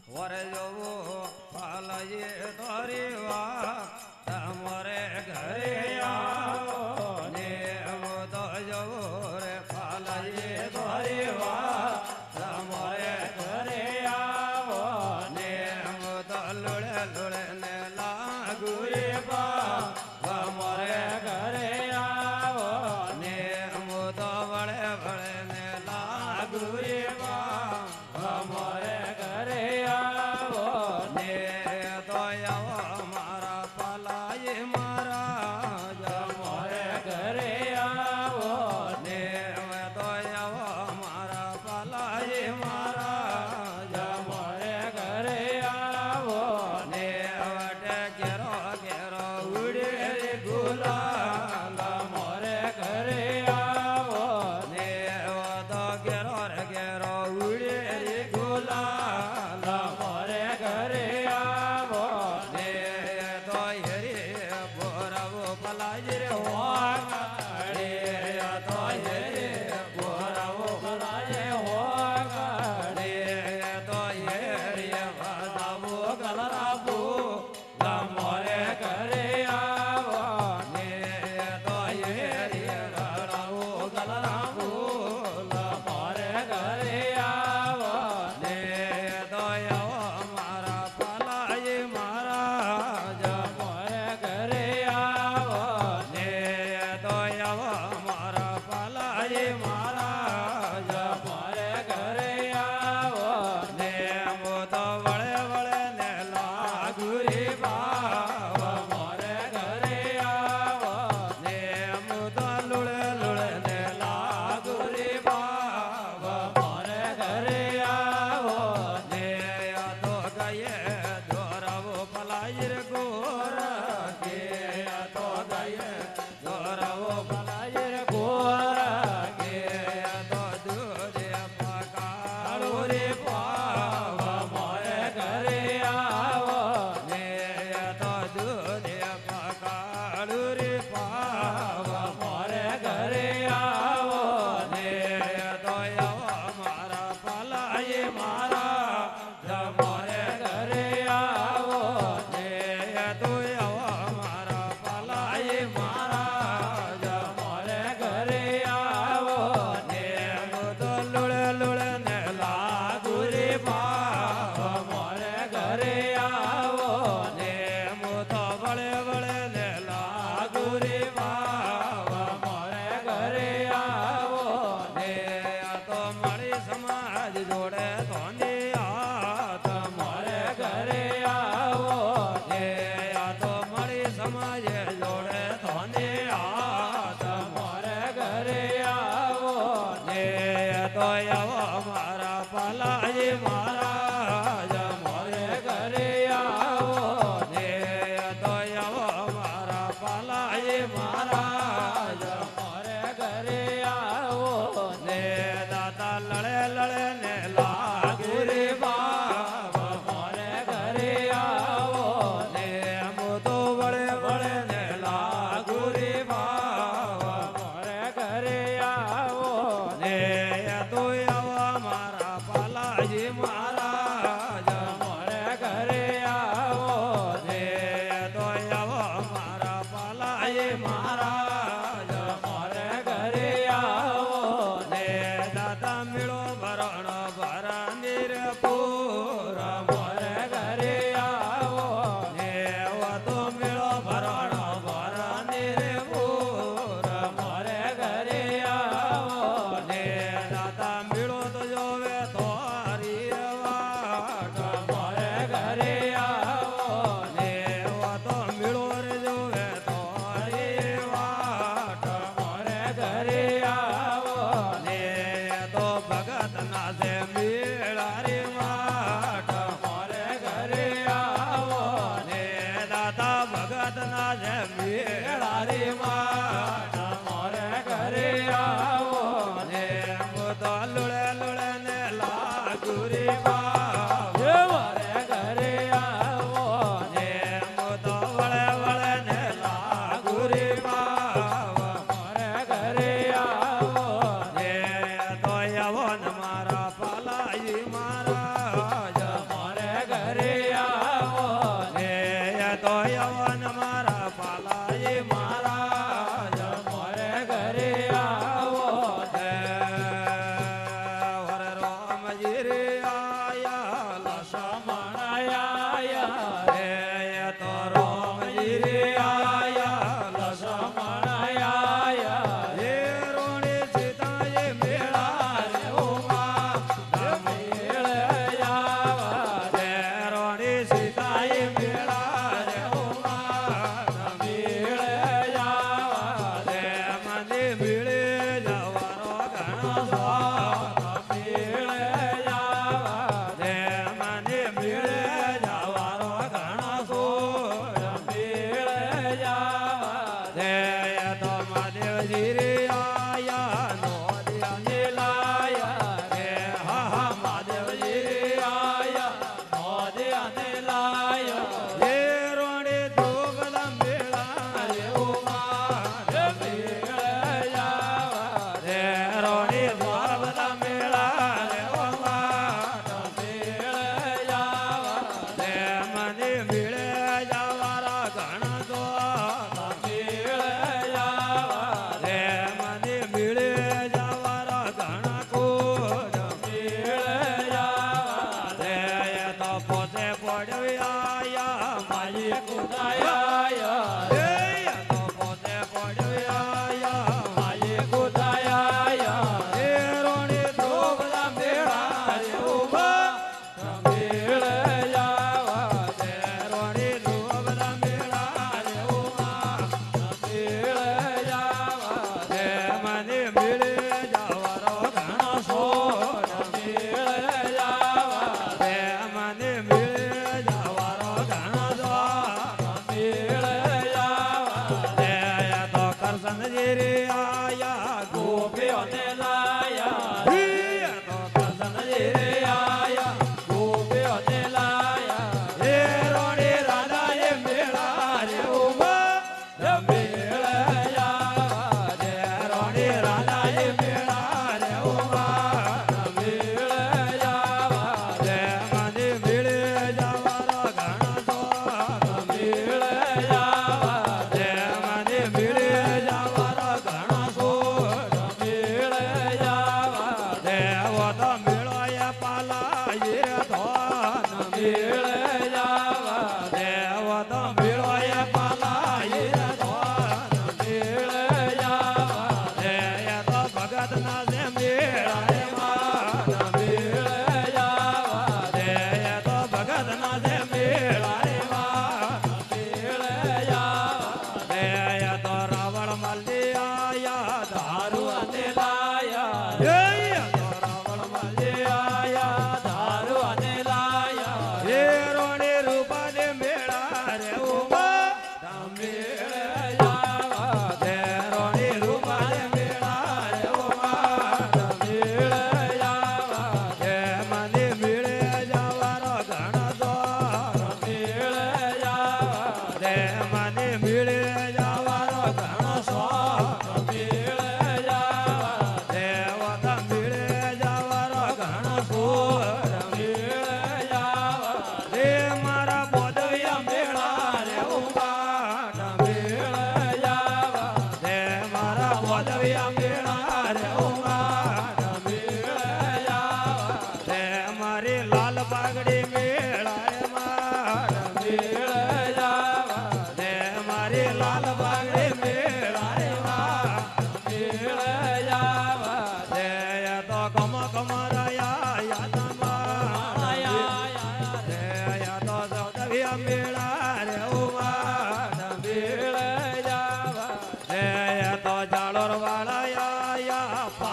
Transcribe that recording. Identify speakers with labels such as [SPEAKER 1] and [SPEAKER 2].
[SPEAKER 1] વરે જવો પાલયે તારી વાત તમારે ઘરે આવો ને તો જવો રે પાલયે તારી વાત તમારે ઘરે આવો ને તો લુળે લુળે ને લાગુ રે બા તમારે ઘરે આવો ને તો વળે વળે ને લાગુ રે બા અમારે ઘરે આવો ને તો આવો મારા પાલાય મહારાજ અમારે ઘરે આવો ને તો આવો મારા પાલાય મહારાજ અમારે ઘરે આવો ને વટે ઘેરો ઘેરો ઉડે રે ગુલાલ અમારે ઘરે આવો ને તો ઘેરો રે ઘેરો ઉડે રે ગુલાલ અમારે ઘરે આવો ને તો હેરે બોરાવો પલાય રે હોગાડે તો હેરે બોરાવો પલાય હોગાડે તો હેરે વાદાવો ગલરાવો અમારે ઘરે આવો ને તો હેરે ગળાવો ગલરાવો અમારે ઘરે આવો ને તો આવો મારા પાલાય મહારાજ અમારે ઘરે આવો ને તો આવો મારા પાલાય મહારાજ અમારે ઘરે આવો ને મો તો વળે વળે ને લાગુ રે ભાવ અમારે ઘરે આવો ને મો તો લુળે લુળે ને લાગુ રે ભાવ અમારે ઘરે આવો ને આ તો ગાયે દોરાવો પલાય રે ગોરા કે આ તો ગાયે દોરાવો પલાય રે ગોરા કે આ તો દૂધે પકાળો રે પાવ અમારે ઘરે આવો ને આ તો દૂધે પકાળો રે પાવ અમારે ઘરે આવો ને આ તો આવો મારા પાલાય મારા અમારે ઘરે આવો ને તો આવો મારા પાલાય મારા અમારે ઘરે આવો ને તો લુળે લુળે ને લાગુ રે ભાવ અમારે ઘરે આવો ને તો વળે વળે ને લાગુ રે ભાવ અમારે ઘરે આવો ને આ તો મારી સમાજ જોડે ધોને હાથ અમારે ઘરે આવો ને આ તો મારી સમાજ જોડે ધોને હાથ અમારે ઘરે આવો ને તો આવો મારા પાલાય મહારાજ અમારે ઘરે આવો ને તો આવો મારા પાલાય મહારાજ અમારે ઘરે આવો ને દાદા લડે લડે ને લાગુ રે બાપ અમારે ઘરે આવો ને મો તો વળે વળે ને લાગુ રે બાપ અમારે ઘરે આવો ને તો આવો મારા પાલાય મહારાજ અમારે ઘરે આવો ને તો આવો મારા પાલાય મહારાજ અમારે ઘરે આવો ને દાદા મેળો ભરણ ભરાની રે પૂર અમારે ઘરે આવો ને તો મેળો ભરણ ભરાની રે પૂર અમારે ઘરે આવો ને દાદા મેળો તો જોવે તોરી વાટ અમારે ઘરે આવો ને તો મેળો રે જોવે તોરી વાટ અમારે ઘરે આવો ને તો ભગત ના છે મેળા રે વાટ અમારે ઘરે આવો ને દાદા ભગત ના છે મેળા રે વાટ અમારે ઘરે આવો ને તો લુળે લુળે ને લાગુ રે ભાવ અમારે ઘરે આવો ને તો વળે વળે ને લાગુ રે ભાવ અમારે ઘરે આવો ને તો આવો ને મારા પાલાય મહારાજ અમારે
[SPEAKER 2] રે ઓ